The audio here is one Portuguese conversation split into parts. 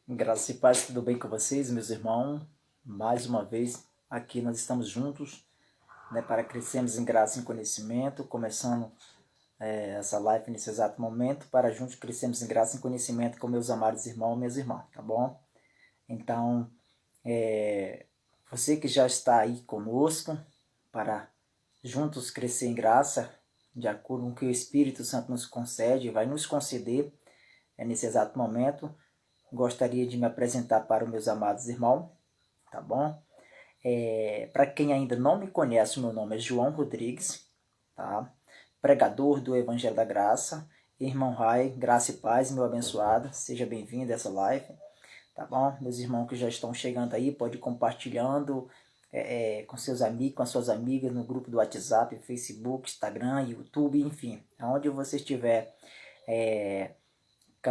Graça e paz, tudo bem com vocês, meus irmãos? Mais uma vez, aqui nós estamos juntos, para crescermos em graça e em conhecimento, começando essa live nesse exato momento, para juntos crescermos em graça e em conhecimento com meus amados irmãos e minhas irmãs, tá bom? Então, você que já está aí conosco, para juntos crescer em graça, de acordo com o que o Espírito Santo nos concede, vai nos conceder nesse exato momento. Gostaria de me apresentar para os meus amados irmãos, tá bom? Para quem ainda não me conhece, meu nome é João Rodrigues, tá? Pregador do Evangelho da Graça. Irmão Rai, graça e paz, meu abençoado, seja bem-vindo a essa live, tá bom? Meus irmãos que já estão chegando aí, pode ir compartilhando com seus amigos, com as suas amigas, no grupo do WhatsApp, Facebook, Instagram, YouTube, enfim, aonde você estiver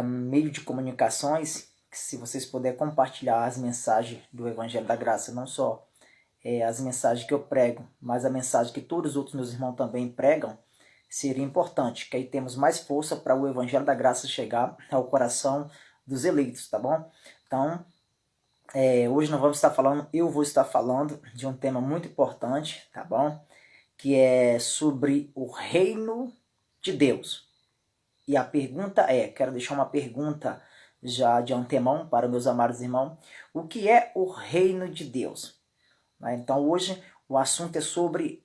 meio de comunicações, se vocês puderem compartilhar as mensagens do Evangelho da Graça, não só as mensagens que eu prego, mas a mensagem que todos os outros meus irmãos também pregam, seria importante, que aí temos mais força para o Evangelho da Graça chegar ao coração dos eleitos, tá bom? Então, hoje eu vou estar falando de um tema muito importante, tá bom? Que é sobre o reino de Deus. E a pergunta quero deixar uma pergunta já de antemão para meus amados irmãos, o que é o reino de Deus? Então hoje o assunto é sobre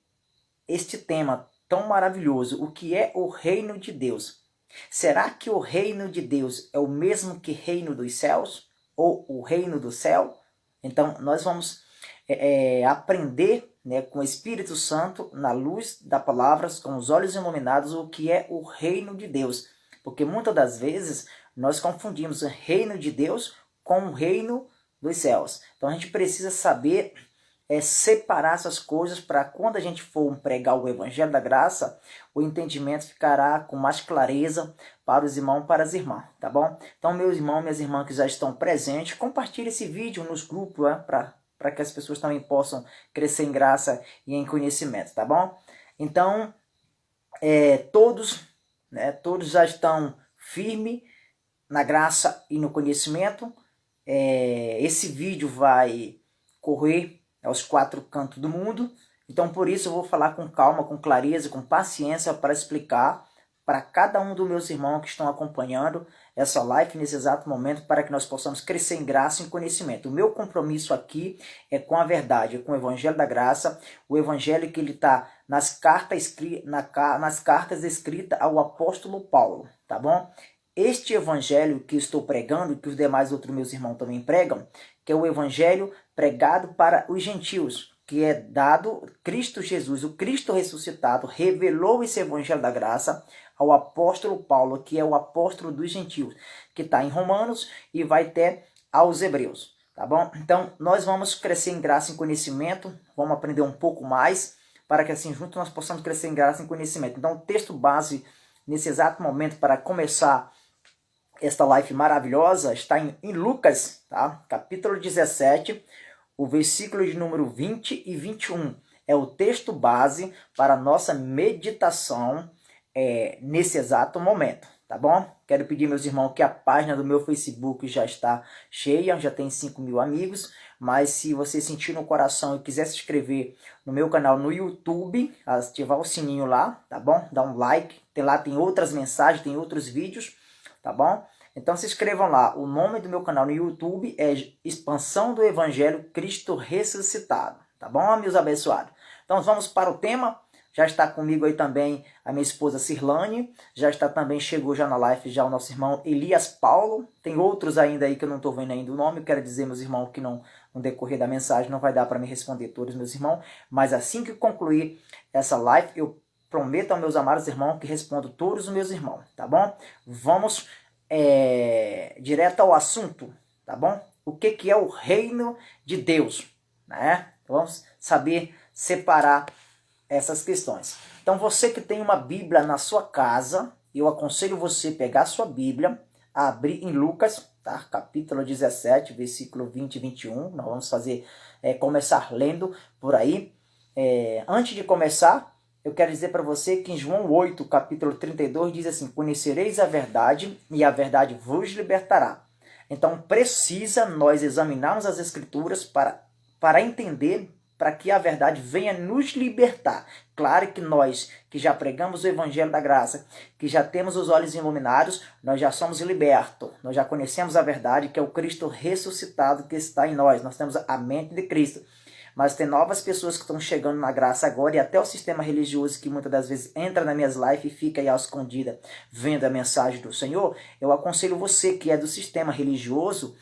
este tema tão maravilhoso, o que é o reino de Deus? Será que o reino de Deus é o mesmo que reino dos céus? Ou o reino do céu? Então nós vamos aprender com o Espírito Santo, na luz da palavra, com os olhos iluminados, o que é o reino de Deus. Porque muitas das vezes nós confundimos o reino de Deus com o reino dos céus. Então a gente precisa saber separar essas coisas, para quando a gente for pregar o Evangelho da Graça, o entendimento ficará com mais clareza para os irmãos e para as irmãs, tá bom? Então, meus irmãos e minhas irmãs que já estão presentes, compartilhe esse vídeo nos grupos, para que as pessoas também possam crescer em graça e em conhecimento, tá bom? Então, todos já estão firmes na graça e no conhecimento. Esse vídeo vai correr aos 4 cantos do mundo, então por isso eu vou falar com calma, com clareza, com paciência, para explicar para cada um dos meus irmãos que estão acompanhando essa live nesse exato momento, para que nós possamos crescer em graça e em conhecimento. O meu compromisso aqui é com a verdade, é com o Evangelho da Graça, o Evangelho que ele está nas cartas escritas ao apóstolo Paulo, tá bom? Este Evangelho que estou pregando, que os demais outros meus irmãos também pregam, que é o Evangelho pregado para os gentios, que é dado Cristo Jesus, o Cristo ressuscitado, revelou esse Evangelho da Graça ao apóstolo Paulo, que é o apóstolo dos gentios, que está em Romanos e vai ter aos Hebreus, tá bom? Então, nós vamos crescer em graça e em conhecimento, vamos aprender um pouco mais, para que assim juntos nós possamos crescer em graça e em conhecimento. Então, o texto base, nesse exato momento, para começar esta live maravilhosa, está em Lucas, tá? Capítulo 17, o versículo de número 20 e 21. É o texto base para a nossa meditação nesse exato momento, tá bom? Quero pedir, meus irmãos, que a página do meu Facebook já está cheia, já tem 5.000 amigos, mas se você sentir no coração e quiser se inscrever no meu canal no YouTube, ativar o sininho lá, tá bom? Dá um like, lá tem outras mensagens, tem outros vídeos, tá bom? Então se inscrevam lá. O nome do meu canal no YouTube é Expansão do Evangelho Cristo Ressuscitado. Tá bom, meus abençoados? Então vamos para o tema. Já está comigo aí também a minha esposa Cirlane. Já está também, chegou já na live já o nosso irmão Elias Paulo. Tem outros ainda aí que eu não estou vendo ainda o nome. Eu quero dizer, meus irmãos, que no decorrer da mensagem não vai dar para me responder todos, meus irmãos. Mas assim que concluir essa live, eu prometo aos meus amados irmãos que respondo todos os meus irmãos. Tá bom? Vamos direto ao assunto, tá bom? O que é o reino de Deus, né? Vamos saber separar essas questões. Então você que tem uma Bíblia na sua casa, eu aconselho você pegar a sua Bíblia, abrir em Lucas, tá? Capítulo 17, versículo 20 e 21. Nós vamos começar lendo por aí. Antes de começar, eu quero dizer para você que em João 8, capítulo 32, diz assim: conhecereis a verdade e a verdade vos libertará. Então precisa nós examinarmos as Escrituras para entender, para que a verdade venha nos libertar. Claro que nós, que já pregamos o Evangelho da Graça, que já temos os olhos iluminados, nós já somos libertos, nós já conhecemos a verdade, que é o Cristo ressuscitado que está em nós, nós temos a mente de Cristo. Mas tem novas pessoas que estão chegando na graça agora, e até o sistema religioso que muitas das vezes entra nas minhas lives e fica aí à escondida vendo a mensagem do Senhor. Eu aconselho você que é do sistema religioso,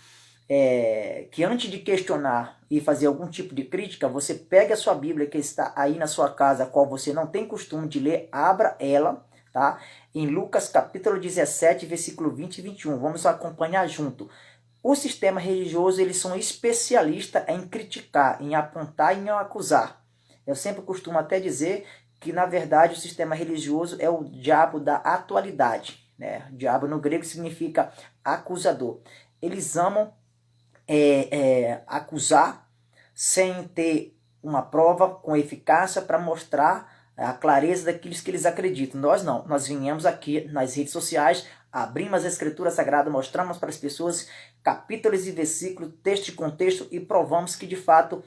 que antes de questionar e fazer algum tipo de crítica, você pegue a sua Bíblia que está aí na sua casa, a qual você não tem costume de ler, abra ela, tá? Em Lucas capítulo 17, versículo 20 e 21. Vamos acompanhar junto. O sistema religioso, eles são especialistas em criticar, em apontar e em acusar. Eu sempre costumo até dizer que, na verdade, o sistema religioso é o diabo da atualidade, né? O diabo no grego significa acusador. Eles amam acusar sem ter uma prova com eficácia para mostrar a clareza daquilo que eles acreditam. Nós não. Nós viemos aqui nas redes sociais, abrimos as Escrituras Sagradas, mostramos para as pessoas capítulos e versículos, texto e contexto, e provamos que de fato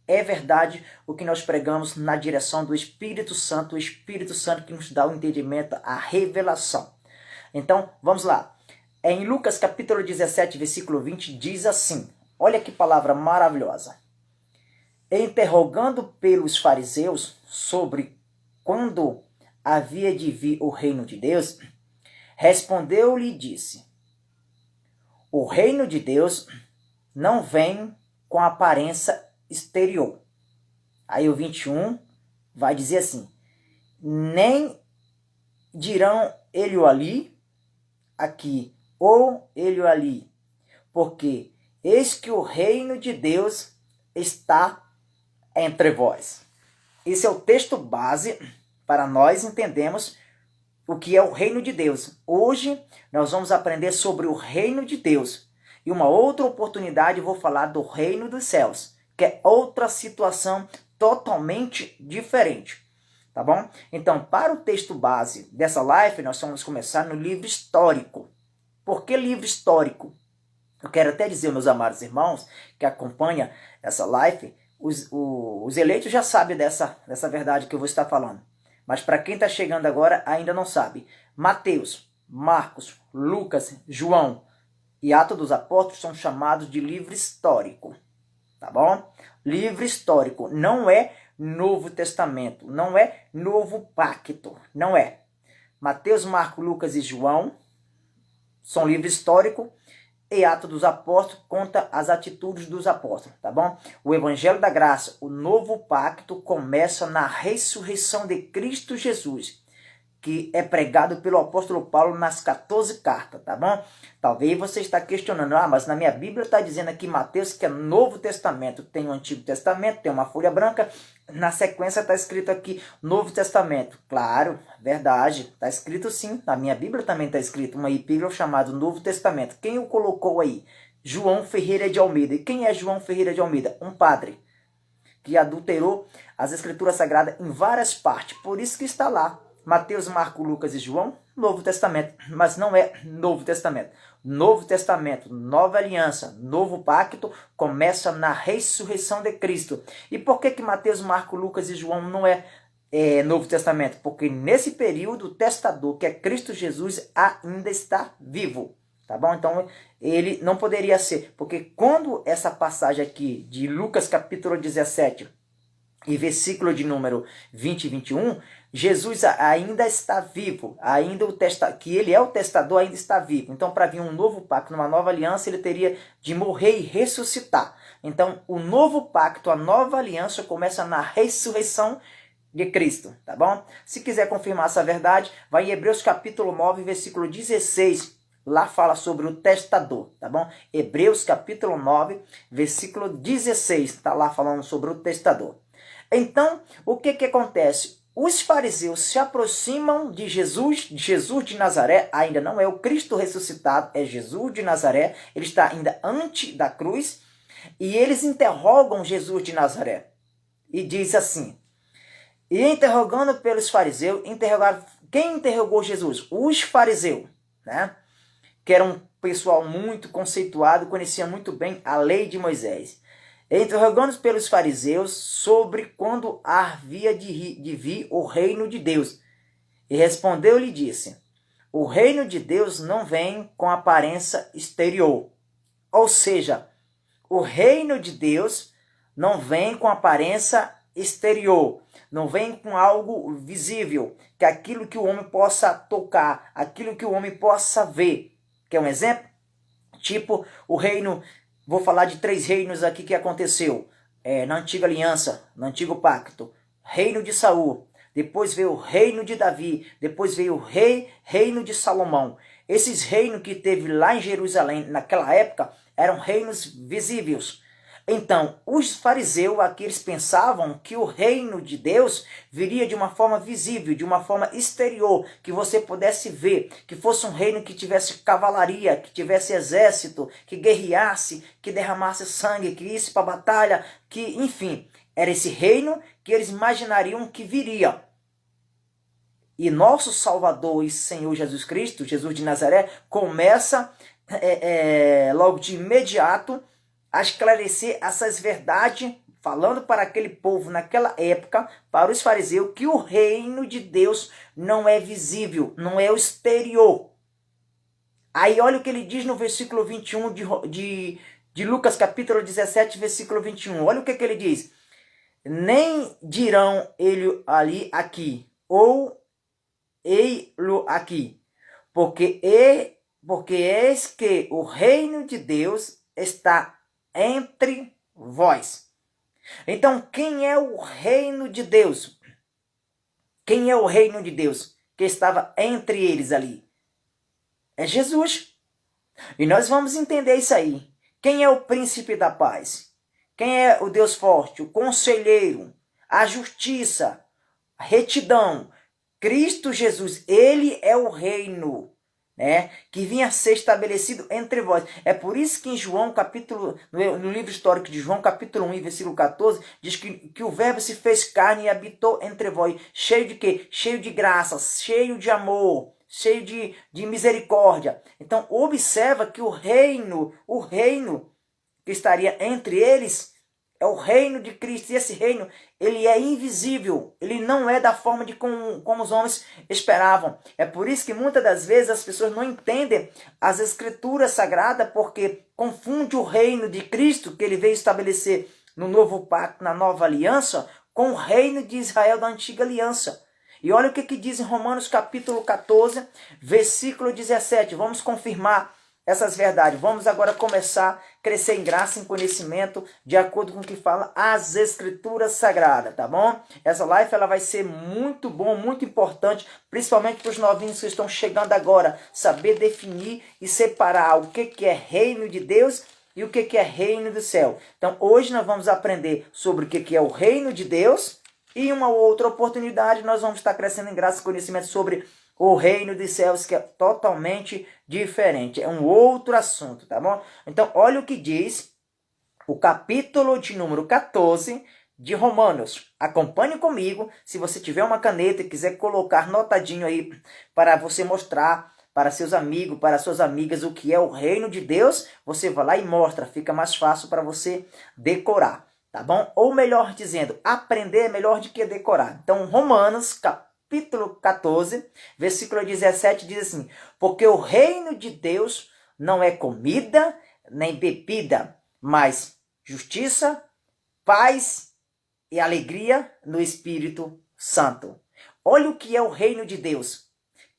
é verdade o que nós pregamos na direção do Espírito Santo, o Espírito Santo que nos dá o entendimento, a revelação. Então, vamos lá. Em Lucas capítulo 17, versículo 20, diz assim, olha que palavra maravilhosa. Interrogando pelos fariseus sobre quando havia de vir o reino de Deus, respondeu-lhe e disse, o reino de Deus não vem com aparência exterior. Aí o 21 vai dizer assim, nem dirão ele o ali, aqui, ou ele o ali, porque eis que o reino de Deus está entre vós. Esse é o texto base para nós entendermos o que é o reino de Deus. Hoje nós vamos aprender sobre o reino de Deus. E uma outra oportunidade eu vou falar do reino dos céus, que é outra situação totalmente diferente. Tá bom? Então, para o texto base dessa live, nós vamos começar no livro histórico. Por que livro histórico? Eu quero até dizer, meus amados irmãos, que acompanham essa live, os eleitos já sabem dessa verdade que eu vou estar falando. Mas para quem está chegando agora, ainda não sabe. Mateus, Marcos, Lucas, João e Atos dos Apóstolos são chamados de livro histórico. Tá bom? Livro histórico. Não é Novo Testamento. Não é Novo Pacto. Não é. Mateus, Marcos, Lucas e João são livros históricos. E Atos dos Apóstolos conta as atitudes dos apóstolos, tá bom? O Evangelho da Graça, o Novo Pacto, começa na ressurreição de Cristo Jesus, que é pregado pelo apóstolo Paulo nas 14 cartas, tá bom? Talvez você está questionando, mas na minha Bíblia está dizendo aqui Mateus que é Novo Testamento, tem o Antigo Testamento, tem uma folha branca, na sequência está escrito aqui Novo Testamento. Claro, verdade, está escrito sim, na minha Bíblia também está escrito uma epígrafe chamada Novo Testamento. Quem o colocou aí? João Ferreira de Almeida. E quem é João Ferreira de Almeida? Um padre que adulterou as Escrituras Sagradas em várias partes, por isso que está lá. Mateus, Marcos, Lucas e João, Novo Testamento, mas não é Novo Testamento. Novo Testamento, Nova Aliança, Novo Pacto, começa na ressurreição de Cristo. E por que Mateus, Marcos, Lucas e João não é Novo Testamento? Porque nesse período o testador, que é Cristo Jesus, ainda está vivo. Tá bom? Então ele não poderia ser, porque quando essa passagem aqui de Lucas capítulo 17 e versículo de número 20 e 21, Jesus ainda está vivo, ainda que ele é o testador, ainda está vivo. Então, para vir um novo pacto, uma nova aliança, ele teria de morrer e ressuscitar. Então, o novo pacto, a nova aliança começa na ressurreição de Cristo, tá bom? Se quiser confirmar essa verdade, vai em Hebreus capítulo 9, versículo 16, lá fala sobre o testador, tá bom? Hebreus capítulo 9, versículo 16, está lá falando sobre o testador. Então, o que acontece? Os fariseus se aproximam de Jesus de Nazaré, ainda não é o Cristo ressuscitado, é Jesus de Nazaré, ele está ainda antes da cruz, e eles interrogam Jesus de Nazaré. E diz assim, e interrogando pelos fariseus, quem interrogou Jesus? Os fariseus, né? que era um pessoal muito conceituado, conhecia muito bem a lei de Moisés. Interrogando pelos fariseus sobre quando havia de vir o reino de Deus. E respondeu-lhe e disse: o reino de Deus não vem com aparência exterior. Ou seja, o reino de Deus não vem com aparência exterior, não vem com algo visível, que é aquilo que o homem possa tocar, aquilo que o homem possa ver. Quer um exemplo? Tipo o reino, vou falar de 3 reinos aqui que aconteceu na antiga aliança, no antigo pacto. Reino de Saul, depois veio o reino de Davi, depois veio o reino de Salomão. Esses reinos que teve lá em Jerusalém naquela época eram reinos visíveis. Então, os fariseus aqui eles pensavam que o reino de Deus viria de uma forma visível, de uma forma exterior, que você pudesse ver, que fosse um reino que tivesse cavalaria, que tivesse exército, que guerreasse, que derramasse sangue, que isse para a batalha, que, enfim, era esse reino que eles imaginariam que viria. E nosso Salvador e Senhor Jesus Cristo, Jesus de Nazaré, começa logo de imediato a esclarecer essas verdades, falando para aquele povo naquela época, para os fariseus, que o reino de Deus não é visível, não é o exterior. Aí olha o que ele diz no versículo 21 de Lucas capítulo 17, versículo 21. Olha o que ele diz. Nem dirão ele ali aqui, ou ei-lo aqui, porque eis que o reino de Deus está entre vós. Então, quem é o reino de Deus? Quem é o reino de Deus que estava entre eles ali? É Jesus. E nós vamos entender isso aí. Quem é o príncipe da paz? Quem é o Deus forte, o conselheiro, a justiça, a retidão? Cristo Jesus, ele é o reino, que vinha a ser estabelecido entre vós. É por isso que em João, no livro histórico de João, capítulo 1, versículo 14, diz que o verbo se fez carne e habitou entre vós. Cheio de quê? Cheio de graça, cheio de amor, cheio de misericórdia. Então, observa que o reino que estaria entre eles é o reino de Cristo. E esse reino, ele é invisível. Ele não é da forma de como os homens esperavam. É por isso que muitas das vezes as pessoas não entendem as escrituras sagradas, porque confunde o reino de Cristo, que ele veio estabelecer no novo pacto, na nova aliança, com o reino de Israel da antiga aliança. E olha o que diz em Romanos capítulo 14, versículo 17. Vamos confirmar essas verdades. Vamos agora começar a crescer em graça e em conhecimento, de acordo com o que fala as Escrituras Sagradas, tá bom? Essa live ela vai ser muito bom, muito importante, principalmente para os novinhos que estão chegando agora, saber definir e separar o que é reino de Deus e o que é reino do céu. Então, hoje nós vamos aprender sobre o que é o reino de Deus, e em uma outra oportunidade nós vamos estar crescendo em graça e conhecimento sobre o reino dos céus, que é totalmente diferente. É um outro assunto, tá bom? Então, olha o que diz o capítulo de número 14 de Romanos. Acompanhe comigo. Se você tiver uma caneta e quiser colocar notadinho aí para você mostrar para seus amigos, para suas amigas o que é o reino de Deus, você vai lá e mostra. Fica mais fácil para você decorar, tá bom? Ou melhor dizendo, aprender é melhor do que decorar. Então, Romanos, capítulo 14, versículo 17 diz assim: porque o reino de Deus não é comida nem bebida, mas justiça, paz e alegria no Espírito Santo. Olha o que é o reino de Deus.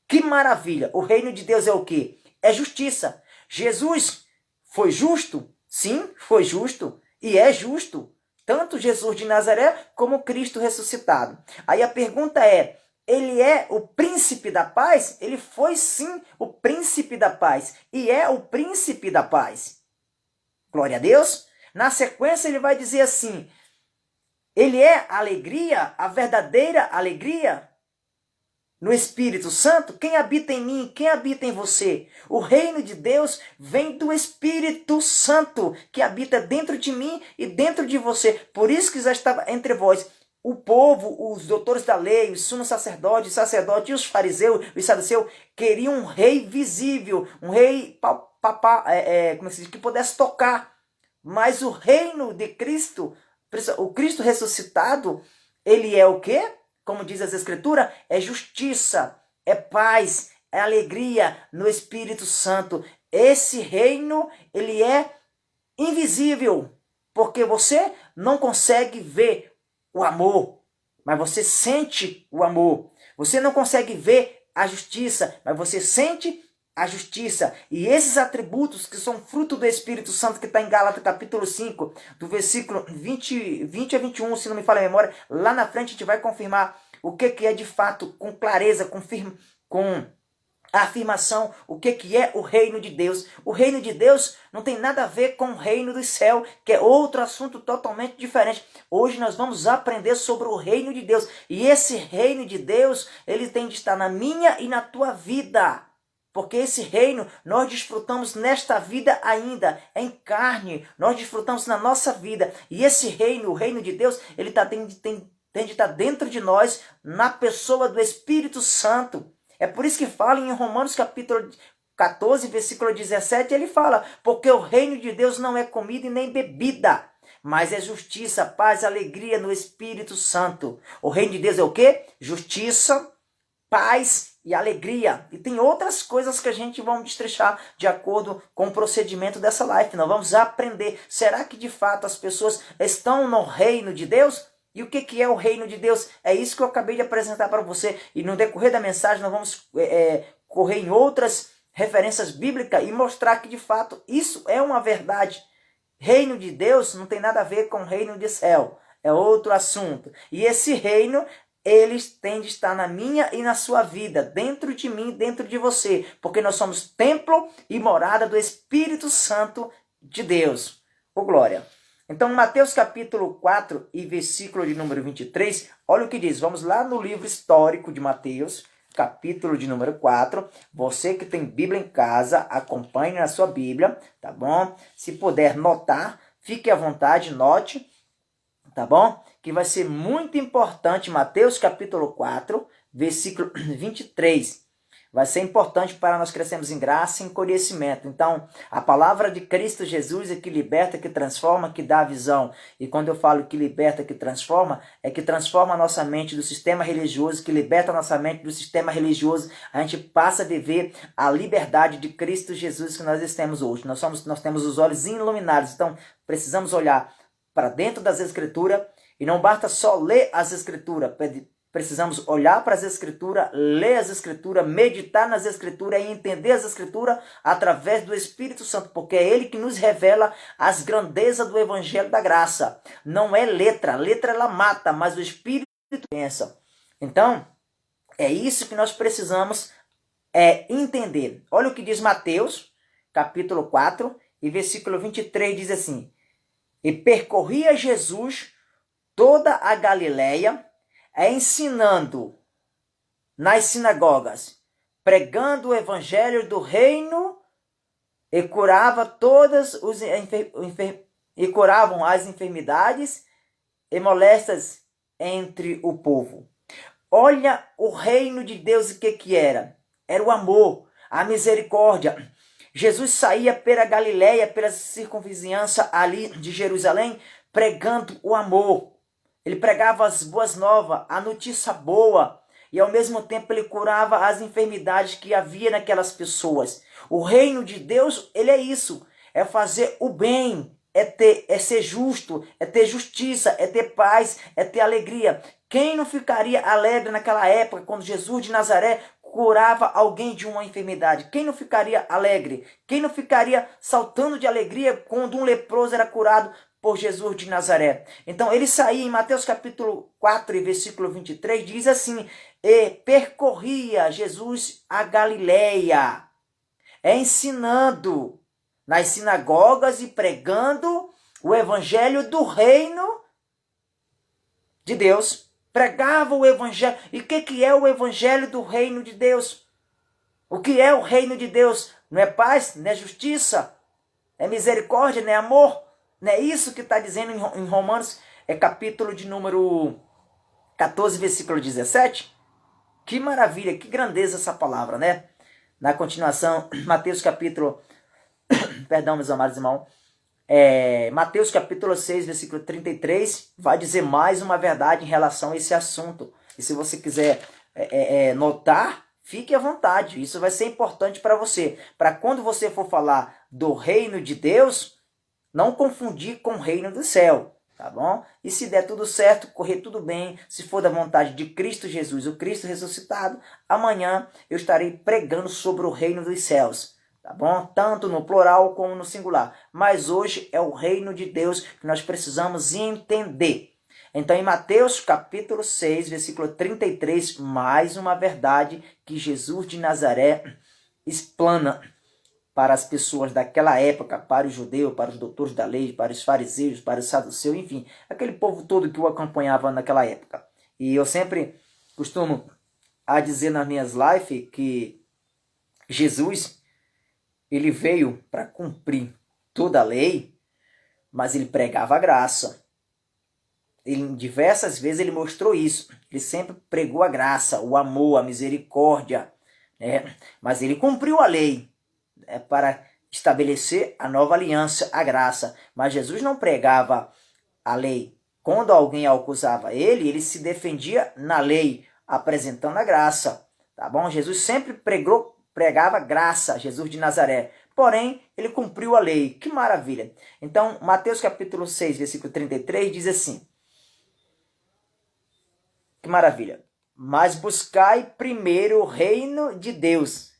Que maravilha! O reino de Deus é o quê? É justiça. Jesus foi justo? Sim, foi justo e é justo. Tanto Jesus de Nazaré como Cristo ressuscitado. Aí a pergunta é, ele é o príncipe da paz? Ele foi sim o príncipe da paz. E é o príncipe da paz. Glória a Deus. Na sequência ele vai dizer assim, ele é a alegria, a verdadeira alegria no Espírito Santo. Quem habita em mim, quem habita em você? O reino de Deus vem do Espírito Santo, que habita dentro de mim e dentro de você. Por isso que já estava entre vós. o povo, os doutores da lei, os sumos sacerdotes, e os fariseus, os saduceus, queriam um rei visível, um rei como é que se diz, que pudesse tocar. Mas o reino de Cristo, o Cristo ressuscitado, ele é o quê? Como diz as Escrituras, é justiça, é paz, é alegria no Espírito Santo. Esse reino, ele é invisível, porque você não consegue ver o amor, mas você sente o amor. Você não consegue ver a justiça, mas você sente a justiça. E esses atributos que são fruto do Espírito Santo, que está em Gálatas capítulo 5, do versículo 20 a 21, se não me falha a memória, lá na frente a gente vai confirmar o que é de fato, com clareza, com a afirmação, o que é o reino de Deus. O reino de Deus não tem nada a ver com o reino do céu, que é outro assunto totalmente diferente. Hoje nós vamos aprender sobre o reino de Deus. E esse reino de Deus, ele tem de estar na minha e na tua vida. Porque esse reino nós desfrutamos nesta vida ainda, em carne. Nós desfrutamos na nossa vida. E esse reino, o reino de Deus, ele tem de estar dentro de nós, na pessoa do Espírito Santo. É por isso que fala em Romanos capítulo 14, versículo 17, ele fala, porque o reino de Deus não é comida e nem bebida, mas é justiça, paz, alegria no Espírito Santo. O reino de Deus é o quê? Justiça, paz e alegria. E tem outras coisas que a gente vai destrechar de acordo com o procedimento dessa live. Nós vamos aprender. Será que de fato as pessoas estão no reino de Deus? E o que é o reino de Deus? É isso que eu acabei de apresentar para você. E no decorrer da mensagem nós vamos correr em outras referências bíblicas e mostrar que de fato isso é uma verdade. Reino de Deus não tem nada a ver com o reino de céu. É outro assunto. E esse reino, eles têm de estar na minha e na sua vida, dentro de mim, dentro de você. Porque nós somos templo e morada do Espírito Santo de Deus. Ô glória! Então, Mateus capítulo 4 e versículo de número 23, olha o que diz. Vamos lá no livro histórico de Mateus, capítulo de número 4. Você que tem Bíblia em casa, acompanhe na sua Bíblia, tá bom? Se puder notar, fique à vontade, note, tá bom? Que vai ser muito importante, Mateus capítulo 4, versículo 23. Vai ser importante para nós crescermos em graça e em conhecimento. Então, a palavra de Cristo Jesus é que liberta, que transforma, que dá a visão. E quando eu falo que liberta, que transforma, é que transforma a nossa mente do sistema religioso, que liberta a nossa mente do sistema religioso. A gente passa a viver a liberdade de Cristo Jesus que nós temos hoje. Nós temos os olhos iluminados. Então, precisamos olhar para dentro das Escrituras e não basta só ler as Escrituras. Precisamos olhar para as Escrituras, ler as Escrituras, meditar nas Escrituras e entender as Escrituras através do Espírito Santo, porque é Ele que nos revela as grandezas do Evangelho da Graça. Não é letra, a letra ela mata, mas o Espírito pensa. Então, é isso que nós precisamos entender. Olha o que diz Mateus, capítulo 4, e versículo 23, diz assim: E percorria Jesus toda a Galileia, ensinando nas sinagogas, pregando o evangelho do reino e curava curavam as enfermidades e molestas entre o povo. Olha o reino de Deus, o que era? Era o amor, a misericórdia. Jesus saía pela Galileia, pela circunvizinhança ali de Jerusalém, pregando o amor. Ele pregava as boas novas, a notícia boa, e ao mesmo tempo ele curava as enfermidades que havia naquelas pessoas. O reino de Deus, ele é isso, é fazer o bem, é ser justo, é ter justiça, é ter paz, é ter alegria. Quem não ficaria alegre naquela época, quando Jesus de Nazaré curava alguém de uma enfermidade? Quem não ficaria alegre? Quem não ficaria saltando de alegria quando um leproso era curado por Jesus de Nazaré? Então ele saía em Mateus capítulo 4 e versículo 23, diz assim: E percorria Jesus a Galileia, ensinando nas sinagogas e pregando o evangelho do reino de Deus. Pregava o evangelho. E o que é o evangelho do reino de Deus? O que é o reino de Deus? Não é paz, não é justiça, é misericórdia, não é amor? Não é isso que está dizendo em Romanos, capítulo de número 14, versículo 17. Que maravilha, que grandeza essa palavra, né? Na continuação, Mateus capítulo... Perdão, meus amados irmãos. Mateus capítulo 6, versículo 33, vai dizer mais uma verdade em relação a esse assunto. E se você quiser notar, fique à vontade. Isso vai ser importante para você. Para quando você for falar do reino de Deus, não confundir com o reino do céu. Tá bom? E se der tudo certo, correr tudo bem, se for da vontade de Cristo Jesus, o Cristo ressuscitado, amanhã eu estarei pregando sobre o reino dos céus. Tá bom? Tanto no plural como no singular. Mas hoje é o reino de Deus que nós precisamos entender. Então, em Mateus capítulo 6, versículo 33, mais uma verdade que Jesus de Nazaré explana para as pessoas daquela época, para os judeus, para os doutores da lei, para os fariseus, para os saduceus, enfim, aquele povo todo que o acompanhava naquela época. E eu sempre costumo a dizer nas minhas lives que Jesus, ele veio para cumprir toda a lei, mas ele pregava a graça. Ele, diversas vezes ele mostrou isso. Ele sempre pregou a graça, o amor, a misericórdia, né? Mas ele cumpriu a lei para estabelecer a nova aliança, a graça. Mas Jesus não pregava a lei. Quando alguém acusava ele se defendia na lei, apresentando a graça. Tá bom? Jesus sempre pregava graça, Jesus de Nazaré. Porém, ele cumpriu a lei. Que maravilha! Então, Mateus capítulo 6, versículo 33 diz assim. Que maravilha! Mas buscai primeiro o reino de Deus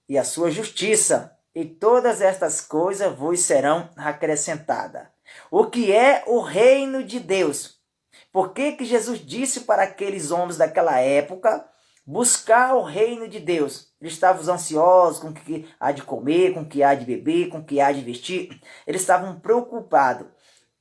e a sua justiça, e todas estas coisas vos serão acrescentadas. O que é o reino de Deus? Por que Jesus disse para aqueles homens daquela época buscar o reino de Deus? Eles estavam ansiosos com o que há de comer, com o que há de beber, com o que há de vestir. Eles estavam preocupados.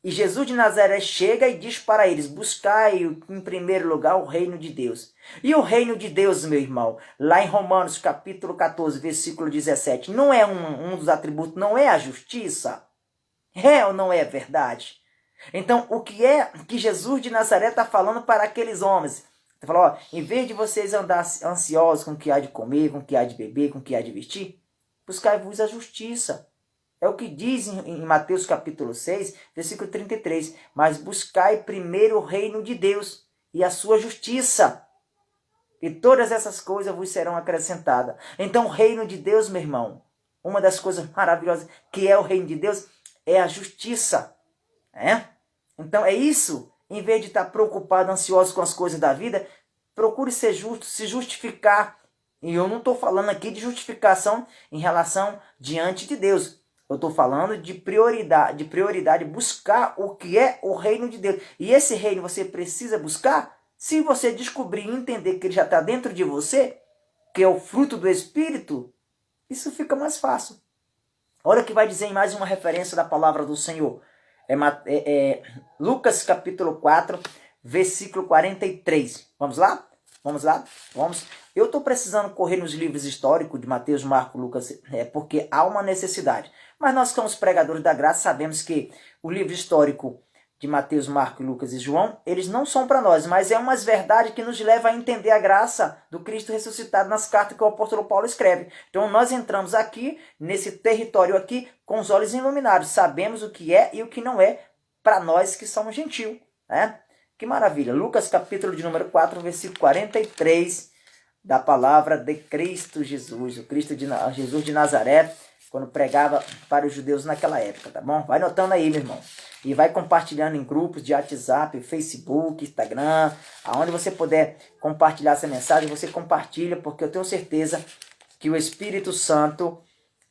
E Jesus de Nazaré chega e diz para eles, buscai em primeiro lugar o reino de Deus. E o reino de Deus, meu irmão, lá em Romanos capítulo 14, versículo 17, não é um dos atributos, não é a justiça? É ou não é verdade? Então, o que é que Jesus de Nazaré está falando para aqueles homens? Ele falou, ó, em vez de vocês andar ansiosos com o que há de comer, com o que há de beber, com o que há de vestir, buscai-vos a justiça. É o que diz em Mateus capítulo 6, versículo 33. Mas buscai primeiro o reino de Deus e a sua justiça, e todas essas coisas vos serão acrescentadas. Então o reino de Deus, meu irmão, uma das coisas maravilhosas que é o reino de Deus é a justiça. Então é isso. Em vez de estar preocupado, ansioso com as coisas da vida, procure ser justo, se justificar. E eu não estou falando aqui de justificação em relação diante de Deus. Eu estou falando de prioridade, buscar o que é o reino de Deus. E esse reino você precisa buscar se você descobrir e entender que ele já está dentro de você, que é o fruto do Espírito, isso fica mais fácil. Olha o que vai dizer em mais uma referência da palavra do Senhor. Lucas capítulo 4, versículo 43. Vamos lá? Vamos lá? Vamos. Eu estou precisando correr nos livros históricos de Mateus, Marcos, Lucas, porque há uma necessidade. Mas nós que somos pregadores da graça, sabemos que o livro histórico de Mateus, Marcos, Lucas e João, eles não são para nós, mas é umas verdades que nos levam a entender a graça do Cristo ressuscitado nas cartas que o apóstolo Paulo escreve. Então nós entramos aqui, nesse território aqui, com os olhos iluminados. Sabemos o que é e o que não é para nós que somos gentios. Que maravilha. Lucas capítulo de número 4, versículo 43 da palavra de Cristo Jesus. O Cristo de Jesus de Nazaré, quando pregava para os judeus naquela época, tá bom? Vai notando aí, meu irmão. E vai compartilhando em grupos de WhatsApp, Facebook, Instagram, aonde você puder compartilhar essa mensagem, você compartilha, porque eu tenho certeza que o Espírito Santo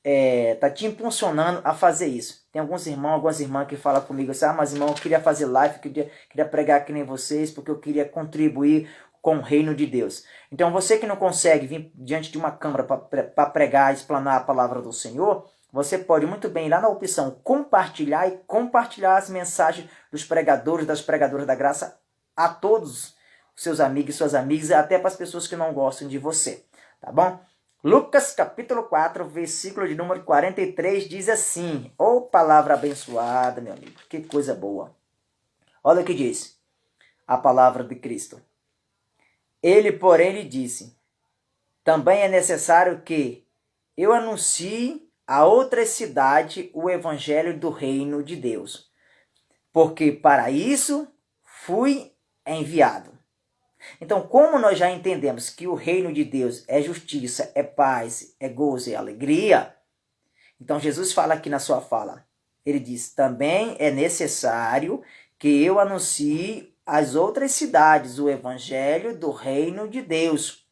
está te impulsionando a fazer isso. Tem alguns irmãos, algumas irmãs que falam comigo assim, mas irmão, eu queria fazer live, queria pregar que nem vocês, porque eu queria contribuir com o reino de Deus. Então você que não consegue vir diante de uma câmara para pregar, explanar a palavra do Senhor, você pode muito bem ir lá na opção compartilhar e compartilhar as mensagens dos pregadores, das pregadoras da graça a todos os seus amigos e suas amigas, até para as pessoas que não gostam de você, tá bom? Lucas capítulo 4, versículo de número 43 diz assim, ô palavra abençoada, meu amigo, que coisa boa. Olha o que diz a palavra de Cristo. Ele, porém, lhe disse: também é necessário que eu anuncie a outra cidade o evangelho do reino de Deus, porque para isso fui enviado. Então, como nós já entendemos que o reino de Deus é justiça, é paz, é gozo e alegria, então Jesus fala aqui na sua fala, ele diz, também é necessário que eu anuncie às outras cidades o evangelho do reino de Deus.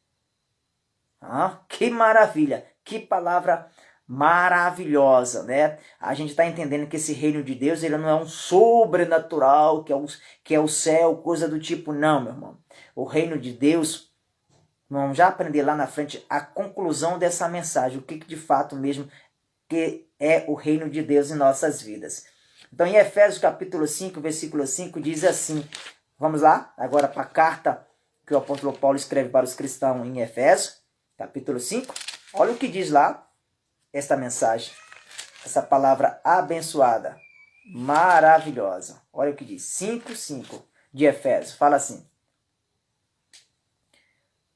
Que maravilha, que palavra maravilhosa, né? A gente está entendendo que esse reino de Deus ele não é um sobrenatural, que é o céu, coisa do tipo, não, meu irmão. O reino de Deus, vamos já aprender lá na frente a conclusão dessa mensagem, o que de fato mesmo que é o reino de Deus em nossas vidas. Então, em Efésios capítulo 5, versículo 5, diz assim, vamos lá, agora para a carta que o apóstolo Paulo escreve para os cristãos em Efésios, capítulo 5, olha o que diz lá, esta mensagem, essa palavra abençoada, maravilhosa. Olha o que diz, 5:5 de Efésios, fala assim,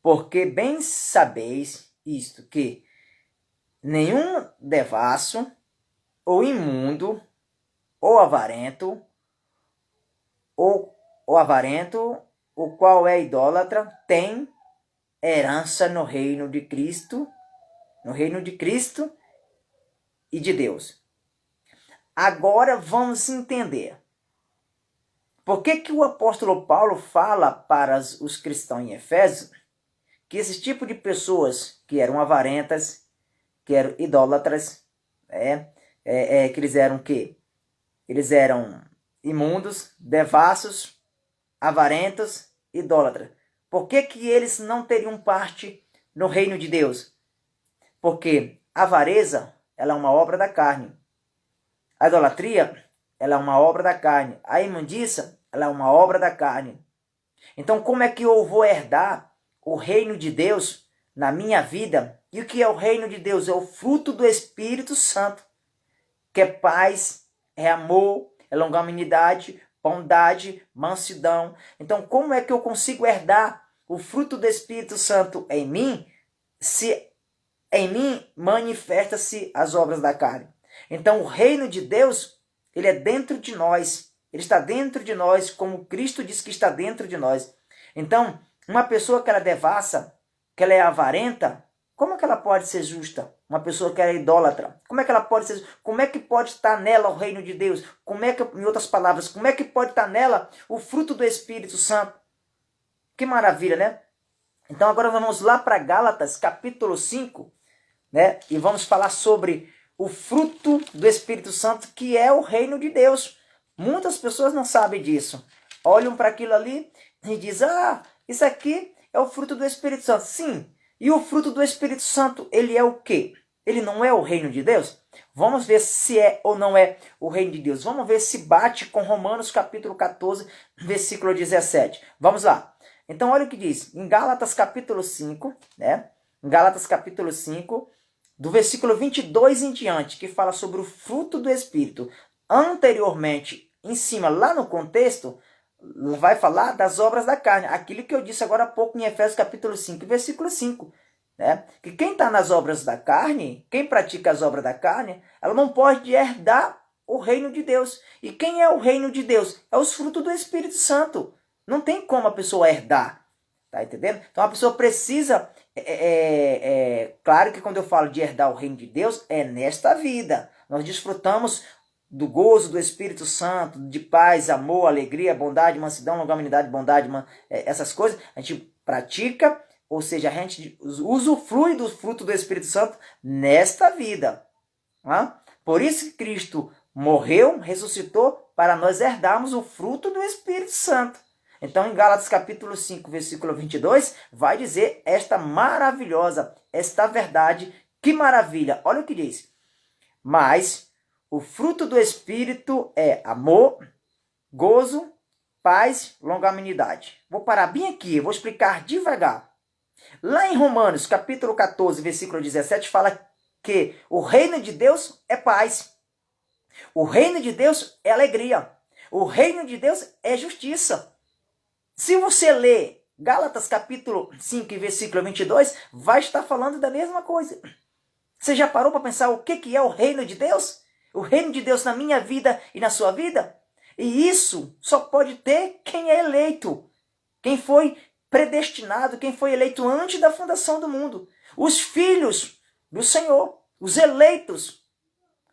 porque bem sabeis isto, que nenhum devasso, ou imundo, ou avarento, o qual é idólatra, tem herança no reino de Cristo e de Deus. Agora vamos entender. Por que o apóstolo Paulo fala para os cristãos em Efésios que esse tipo de pessoas que eram avarentas, que eram idólatras, que eles eram o quê? Eles eram imundos, devassos, avarentos, idólatras. Por que eles não teriam parte no reino de Deus? Porque a avareza, ela é uma obra da carne. A idolatria, ela é uma obra da carne. A imundícia, ela é uma obra da carne. Então, como é que eu vou herdar o reino de Deus na minha vida? E o que é o reino de Deus? É o fruto do Espírito Santo, que é paz, é amor, é longanimidade, bondade, mansidão. Então, como é que eu consigo herdar o fruto do Espírito Santo em mim, se em mim manifesta-se as obras da carne? Então, o reino de Deus, ele é dentro de nós. Ele está dentro de nós, como Cristo diz que está dentro de nós. Então, uma pessoa que ela é devassa, que ela é avarenta, como é que ela pode ser justa? Uma pessoa que é idólatra, como é que ela pode ser? Como é que pode estar nela o reino de Deus? Como é que, em outras palavras, como é que pode estar nela o fruto do Espírito Santo? Que maravilha, né? Então agora vamos lá para Gálatas, capítulo 5, né? E vamos falar sobre o fruto do Espírito Santo, que é o reino de Deus. Muitas pessoas não sabem disso. Olham para aquilo ali e dizem, isso aqui é o fruto do Espírito Santo. Sim. E o fruto do Espírito Santo, ele é o quê? Ele não é o reino de Deus? Vamos ver se é ou não é o reino de Deus. Vamos ver se bate com Romanos capítulo 14, versículo 17. Vamos lá. Então olha o que diz. Em Gálatas capítulo 5, né? Em Gálatas capítulo 5, do versículo 22 em diante, que fala sobre o fruto do Espírito. Anteriormente, em cima, lá no contexto, vai falar das obras da carne. Aquilo que eu disse agora há pouco em Efésios capítulo 5, versículo 5. Né? Que quem está nas obras da carne, quem pratica as obras da carne, ela não pode herdar o reino de Deus. E quem é o reino de Deus? É os frutos do Espírito Santo. Não tem como a pessoa herdar. Tá entendendo? Então a pessoa precisa... claro que quando eu falo de herdar o reino de Deus, é nesta vida. Nós desfrutamos do gozo do Espírito Santo, de paz, amor, alegria, bondade, mansidão, longanimidade, bondade, essas coisas, a gente pratica, ou seja, a gente usufrui do fruto do Espírito Santo nesta vida. Por isso que Cristo morreu, ressuscitou, para nós herdarmos o fruto do Espírito Santo. Então, em Gálatas capítulo 5, versículo 22, vai dizer esta maravilhosa, esta verdade, que maravilha. Olha o que diz. Mas o fruto do Espírito é amor, gozo, paz, longanimidade. Vou parar bem aqui, vou explicar devagar. Lá em Romanos, capítulo 14, versículo 17, fala que o reino de Deus é paz. O reino de Deus é alegria. O reino de Deus é justiça. Se você ler Gálatas capítulo 5, versículo 22, vai estar falando da mesma coisa. Você já parou para pensar o que é o reino de Deus? O reino de Deus na minha vida e na sua vida? E isso só pode ter quem é eleito. Quem foi predestinado, quem foi eleito antes da fundação do mundo. Os filhos do Senhor, os eleitos.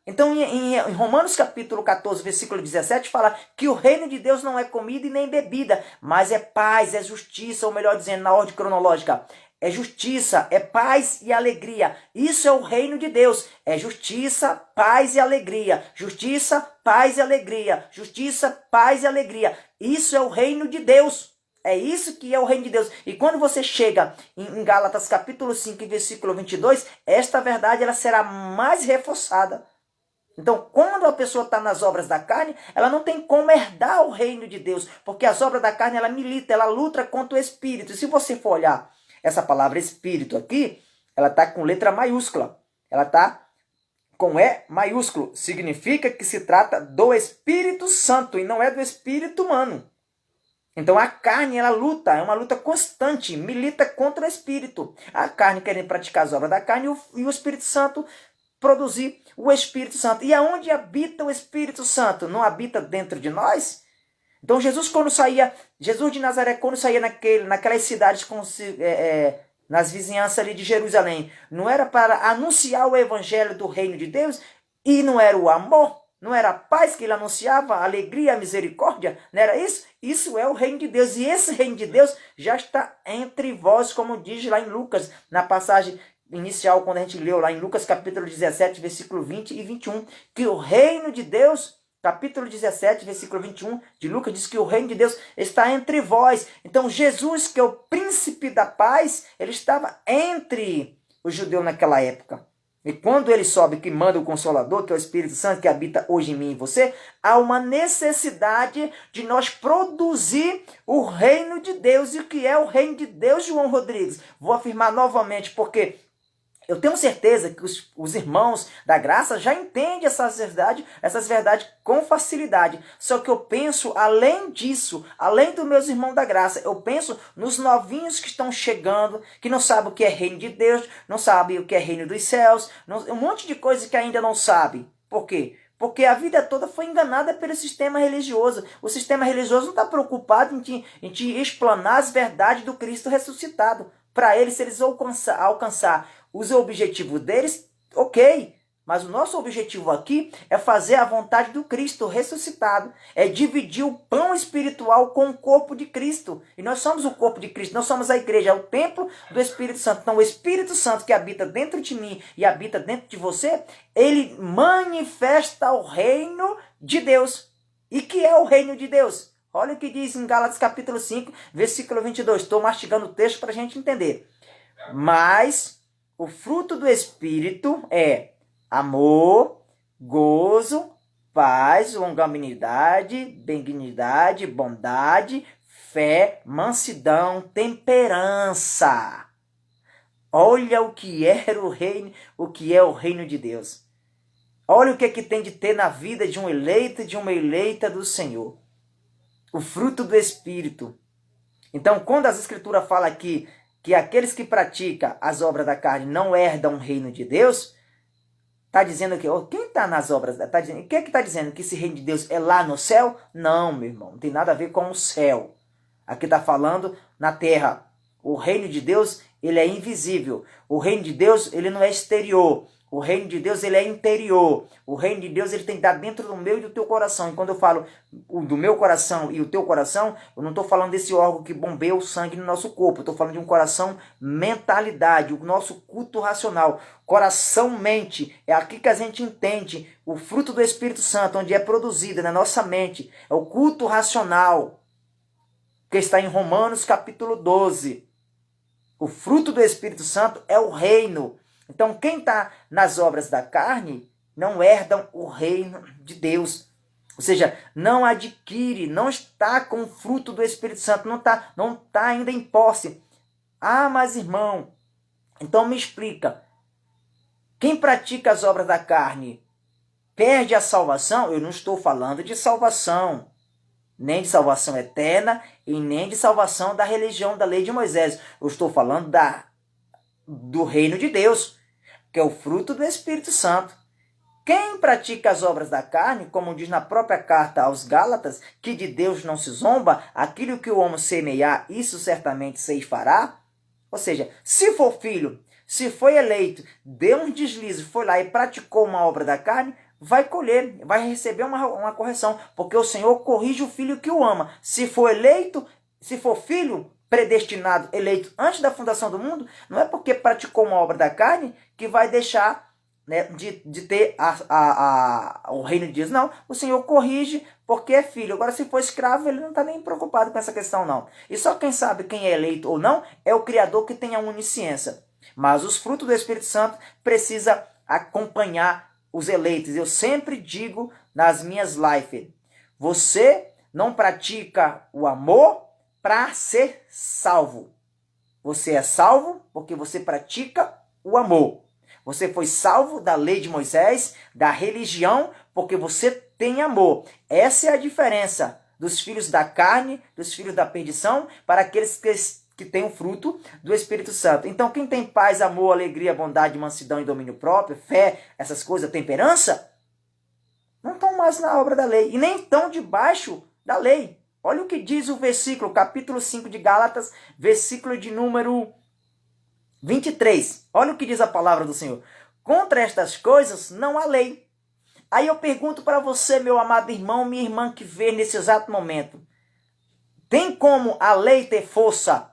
Então, em Romanos capítulo 14, versículo 17, fala que o reino de Deus não é comida e nem bebida, mas é paz, é justiça, ou melhor dizendo, na ordem cronológica, é justiça, é paz e alegria. Isso é o reino de Deus. É justiça, paz e alegria. Justiça, paz e alegria. Justiça, paz e alegria. Isso é o reino de Deus. É isso que é o reino de Deus. E quando você chega em Gálatas capítulo 5, versículo 22, esta verdade ela será mais reforçada. Então, quando a pessoa está nas obras da carne, ela não tem como herdar o reino de Deus, porque as obras da carne, ela milita, ela luta contra o Espírito. E se você for olhar essa palavra Espírito aqui, ela está com letra maiúscula. Ela está com E maiúsculo. Significa que se trata do Espírito Santo e não é do Espírito humano. Então a carne, ela luta, é uma luta constante, milita contra o Espírito. A carne querendo praticar as obras da carne e o Espírito Santo produzir o Espírito Santo. E aonde habita o Espírito Santo? Não habita dentro de nós? Então Jesus de Nazaré, quando saía naquelas cidades, nas vizinhanças ali de Jerusalém, não era para anunciar o evangelho do reino de Deus? E não era o amor? Não era a paz que ele anunciava? A alegria, a misericórdia? Não era isso? Isso é o reino de Deus. E esse reino de Deus já está entre vós, como diz lá em Lucas, na passagem inicial, quando a gente leu lá em Lucas capítulo 17, versículo 20 e 21, que o reino de Deus, capítulo 17, versículo 21 de Lucas, diz que o reino de Deus está entre vós. Então Jesus, que é o príncipe da paz, ele estava entre os judeus naquela época. E quando ele sobe, que manda o Consolador, que é o Espírito Santo, que habita hoje em mim e você, há uma necessidade de nós produzir o reino de Deus. E o que é o reino de Deus, João Rodrigues? Vou afirmar novamente, porque eu tenho certeza que os irmãos da graça já entendem essas verdades com facilidade. Só que eu penso, além disso, além dos meus irmãos da graça, eu penso nos novinhos que estão chegando, que não sabem o que é reino de Deus, não sabem o que é reino dos céus, um monte de coisa que ainda não sabem. Por quê? Porque a vida toda foi enganada pelo sistema religioso. O sistema religioso não está preocupado em te explanar as verdades do Cristo ressuscitado. Para eles, se eles alcançar os objetivos deles, ok. Mas o nosso objetivo aqui é fazer a vontade do Cristo ressuscitado. É dividir o pão espiritual com o corpo de Cristo. E nós somos o corpo de Cristo, nós somos a igreja, é o templo do Espírito Santo. Então o Espírito Santo que habita dentro de mim e habita dentro de você, ele manifesta o reino de Deus. E que é o reino de Deus? Olha o que diz em Gálatas capítulo 5, versículo 22. Estou mastigando o texto para a gente entender. Mas o fruto do Espírito é amor, gozo, paz, longanimidade, benignidade, bondade, fé, mansidão, temperança. Olha o que era o reino, o que é o reino de Deus. Olha o que é que tem de ter na vida de um eleito e de uma eleita do Senhor. O fruto do Espírito. Então, quando as Escrituras falam aqui que aqueles que praticam as obras da carne não herdam o reino de Deus, está dizendo que quem está nas obras, o que está dizendo? Que esse reino de Deus é lá no céu? Não, meu irmão, não tem nada a ver com o céu. Aqui está falando na terra. O reino de Deus, ele é invisível. O reino de Deus, ele não é exterior. O reino de Deus, ele é interior. O reino de Deus, ele tem que estar dentro do meu e do teu coração. E quando eu falo do meu coração e o teu coração, eu não estou falando desse órgão que bombeia o sangue no nosso corpo. Eu estou falando de um coração, mentalidade, o nosso culto racional. Coração-mente. É aqui que a gente entende o fruto do Espírito Santo, onde é produzido na nossa mente. É o culto racional, que está em Romanos capítulo 12. O fruto do Espírito Santo é o reino. Então, quem está nas obras da carne não herdam o reino de Deus. Ou seja, não adquire, não está com o fruto do Espírito Santo, não está ainda em posse. Ah, mas irmão, então me explica. Quem pratica as obras da carne perde a salvação? Eu não estou falando de salvação. nem de salvação eterna e nem de salvação da religião da lei de Moisés. Eu estou falando do reino de Deus, que é o fruto do Espírito Santo. Quem pratica as obras da carne, como diz na própria carta aos Gálatas, que de Deus não se zomba, aquilo que o homem semear, isso certamente ceifará. Ou seja, se for filho, se foi eleito, deu um deslize, foi lá e praticou uma obra da carne, vai colher, vai receber uma correção, porque o Senhor corrige o filho que o ama. Se for eleito, se for filho, predestinado, eleito antes da fundação do mundo, não é porque praticou uma obra da carne que vai deixar, né, de ter o reino de Deus. Não, o Senhor corrige porque é filho. Agora, se for escravo, ele não está nem preocupado com essa questão, não. E só quem sabe quem é eleito ou não é o Criador, que tem a onisciência. Mas os frutos do Espírito Santo precisa acompanhar os eleitos. Eu sempre digo nas minhas lives, você não pratica o amor para ser salvo. Você é salvo porque você pratica o amor. Você foi salvo da lei de Moisés, da religião, porque você tem amor. Essa é a diferença dos filhos da carne, dos filhos da perdição, para aqueles que têm o fruto do Espírito Santo. Então, quem tem paz, amor, alegria, bondade, mansidão e domínio próprio, fé, essas coisas, temperança, não estão mais na obra da lei e nem estão debaixo da lei. Olha o que diz o versículo, capítulo 5 de Gálatas, versículo de número 23. Olha o que diz a palavra do Senhor. Contra estas coisas não há lei. Aí eu pergunto para você, meu amado irmão, minha irmã que vê nesse exato momento. Tem como a lei ter força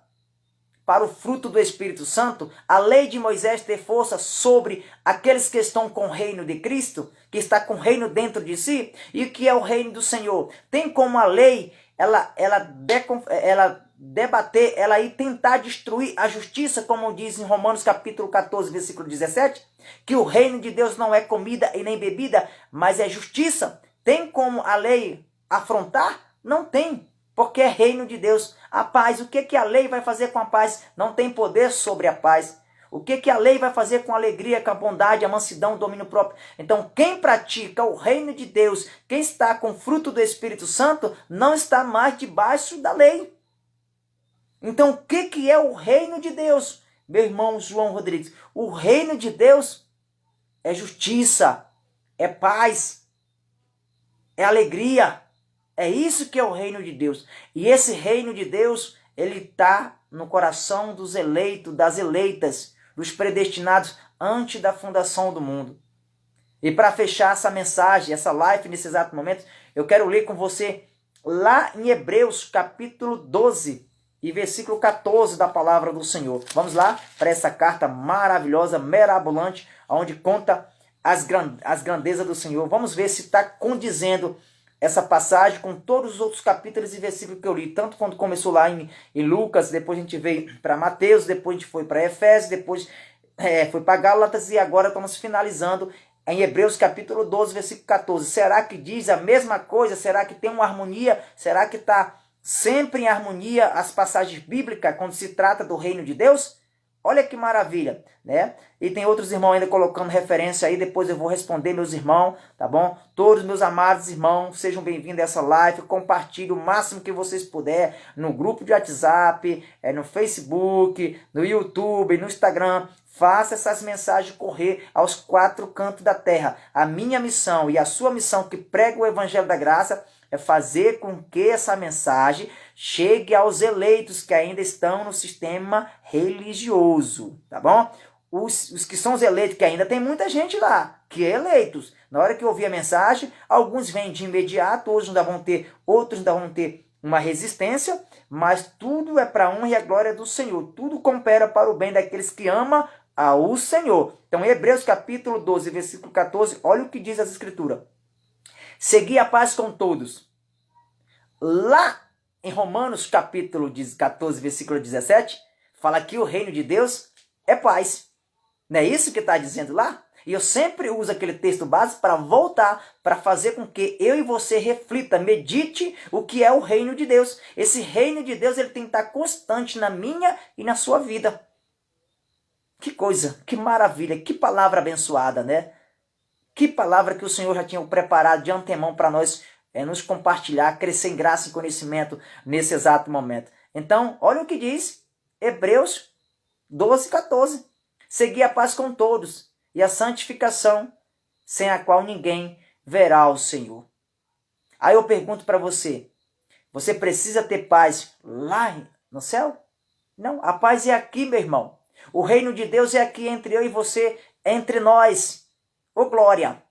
para o fruto do Espírito Santo? A lei de Moisés ter força sobre aqueles que estão com o reino de Cristo? Que está com o reino dentro de si? E o que é o reino do Senhor? Tem como a lei ela debater, ela ir tentar destruir a justiça, como diz em Romanos capítulo 14, versículo 17, que o reino de Deus não é comida e nem bebida, mas é justiça. Tem como a lei afrontar? Não tem, porque é reino de Deus. A paz, o que a lei vai fazer com a paz? Não tem poder sobre a paz. O que a lei vai fazer com a alegria, com a bondade, a mansidão, o domínio próprio? Então, quem pratica o reino de Deus, quem está com o fruto do Espírito Santo, não está mais debaixo da lei. Então, o que é o reino de Deus? Meu irmão João Rodrigues, o reino de Deus é justiça, é paz, é alegria. É isso que é o reino de Deus. E esse reino de Deus, ele está no coração dos eleitos, das eleitas, dos predestinados antes da fundação do mundo. E para fechar essa mensagem, essa live nesse exato momento, eu quero ler com você lá em Hebreus capítulo 12 e versículo 14 da palavra do Senhor. Vamos lá para essa carta maravilhosa, mirabolante, onde conta as grandezas do Senhor. Vamos ver se está condizendo essa passagem com todos os outros capítulos e versículos que eu li, tanto quando começou lá em Lucas, depois a gente veio para Mateus, depois a gente foi para Efésios, depois foi para Gálatas e agora estamos finalizando em Hebreus capítulo 12, versículo 14. Será que diz a mesma coisa? Será que tem uma harmonia? Será que está sempre em harmonia as passagens bíblicas quando se trata do reino de Deus? Olha que maravilha, né? E tem outros irmãos ainda colocando referência aí, depois eu vou responder, meus irmãos, tá bom? Todos meus amados irmãos, sejam bem-vindos a essa live, compartilhe o máximo que vocês puderem no grupo de WhatsApp, no Facebook, no YouTube, no Instagram. Faça essas mensagens correr aos 4 cantos da terra. A minha missão e a sua missão que prega o Evangelho da Graça é fazer com que essa mensagem chegue aos eleitos que ainda estão no sistema religioso, tá bom? Os que são os eleitos, que ainda tem muita gente lá, que é eleitos. Na hora que ouvir a mensagem, alguns vêm de imediato, outros ainda vão ter uma resistência, mas tudo é para a honra e a glória do Senhor. Tudo coopera para o bem daqueles que amam ao Senhor. Então, Hebreus capítulo 12, versículo 14, olha o que diz as Escrituras. Segui a paz com todos. Lá em Romanos capítulo 14, versículo 17, fala que o reino de Deus é paz. Não é isso que está dizendo lá? E eu sempre uso aquele texto base para voltar, para fazer com que eu e você reflita, medite o que é o reino de Deus. Esse reino de Deus ele tem que estar constante na minha e na sua vida. Que coisa, que maravilha, que palavra abençoada, né? Que palavra que o Senhor já tinha preparado de antemão para nós é nos compartilhar, crescer em graça e conhecimento nesse exato momento. Então, olha o que diz Hebreus 12:14. Segui a paz com todos e a santificação, sem a qual ninguém verá o Senhor. Aí eu pergunto para você, você precisa ter paz lá no céu? Não, a paz é aqui, meu irmão. O reino de Deus é aqui entre eu e você, entre nós. Ô glória!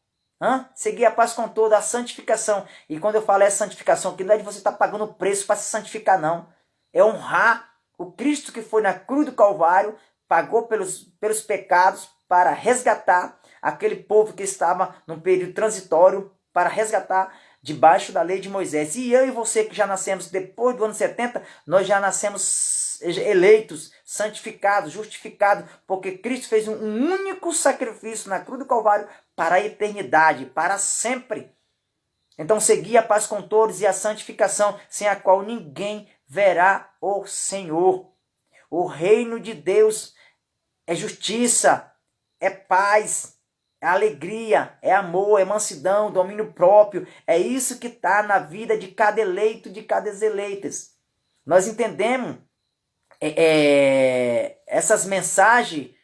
Seguir a paz com toda a santificação. E quando eu falo essa santificação, que não é de você estar pagando o preço para se santificar, não. É honrar o Cristo que foi na cruz do Calvário, pagou pelos pecados para resgatar aquele povo que estava num período transitório, para resgatar debaixo da lei de Moisés. E eu e você que já nascemos depois do ano 70, nós já nascemos eleitos, santificados, justificados, porque Cristo fez um único sacrifício na cruz do Calvário para a eternidade, para sempre. Então segui a paz com todos e a santificação, sem a qual ninguém verá o Senhor. O reino de Deus é justiça, é paz, é alegria, é amor, é mansidão, domínio próprio. É isso que está na vida de cada eleito, de cada eleitas. Nós entendemos essas mensagens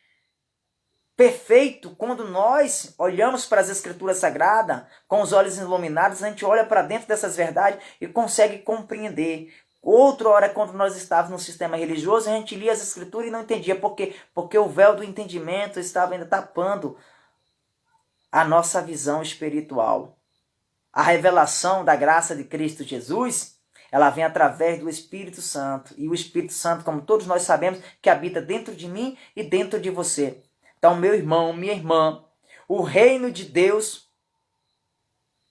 perfeito quando nós olhamos para as Escrituras Sagradas com os olhos iluminados, a gente olha para dentro dessas verdades e consegue compreender. Outra hora, quando nós estávamos no sistema religioso, a gente lia as Escrituras e não entendia. Por quê? Porque o véu do entendimento estava ainda tapando a nossa visão espiritual. A revelação da graça de Cristo Jesus, ela vem através do Espírito Santo. E o Espírito Santo, como todos nós sabemos, que habita dentro de mim e dentro de você. Então, meu irmão, minha irmã, o reino de Deus,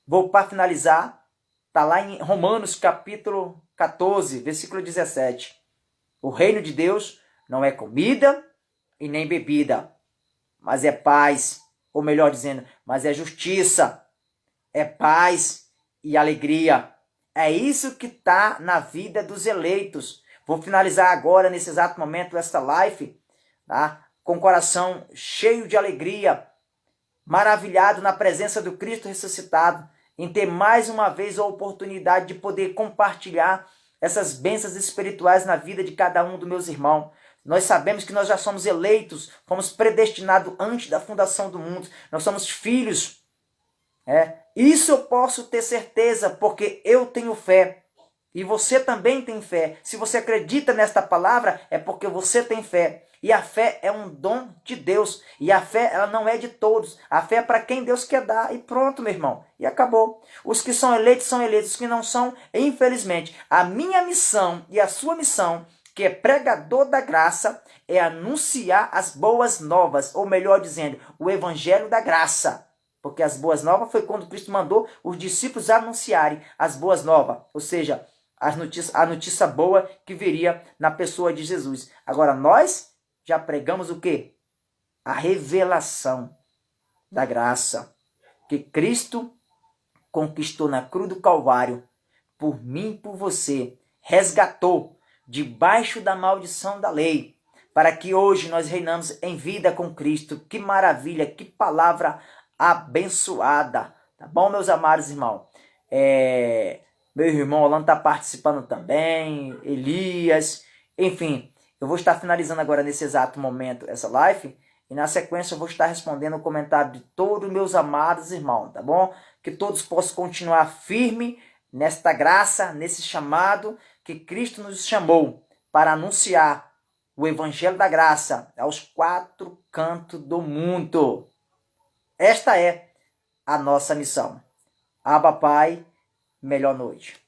vou para finalizar, está lá em Romanos capítulo 14, versículo 17. O reino de Deus não é comida e nem bebida, mas é paz, ou melhor dizendo, mas é justiça, é paz e alegria. É isso que está na vida dos eleitos. Vou finalizar agora, nesse exato momento, esta live, tá? Com o coração cheio de alegria, maravilhado na presença do Cristo ressuscitado, em ter mais uma vez a oportunidade de poder compartilhar essas bênçãos espirituais na vida de cada um dos meus irmãos. Nós sabemos que nós já somos eleitos, fomos predestinados antes da fundação do mundo, nós somos filhos. Isso eu posso ter certeza, porque eu tenho fé. E você também tem fé. Se você acredita nesta palavra, é porque você tem fé. E a fé é um dom de Deus. E a fé, ela não é de todos. A fé é para quem Deus quer dar. E pronto, meu irmão. E acabou. Os que são eleitos são eleitos. Os que não são, infelizmente. A minha missão e a sua missão, que é pregador da graça, é anunciar as boas novas. Ou melhor dizendo, o evangelho da graça. Porque as boas novas foi quando Cristo mandou os discípulos anunciarem as boas novas. Ou seja, a notícia boa que viria na pessoa de Jesus. Agora nós já pregamos o quê? A revelação da graça que Cristo conquistou na cruz do Calvário por mim e por você. Resgatou debaixo da maldição da lei, para que hoje nós reinamos em vida com Cristo. Que maravilha, que palavra abençoada. Tá bom, meus amados irmãos? Meu irmão Orlando está participando também, Elias, enfim. Eu vou estar finalizando agora nesse exato momento essa live e na sequência eu vou estar respondendo o comentário de todos meus amados irmãos, tá bom? Que todos possam continuar firme nesta graça, nesse chamado que Cristo nos chamou para anunciar o evangelho da graça aos 4 cantos do mundo. Esta é a nossa missão. Abba, Pai, melhor noite.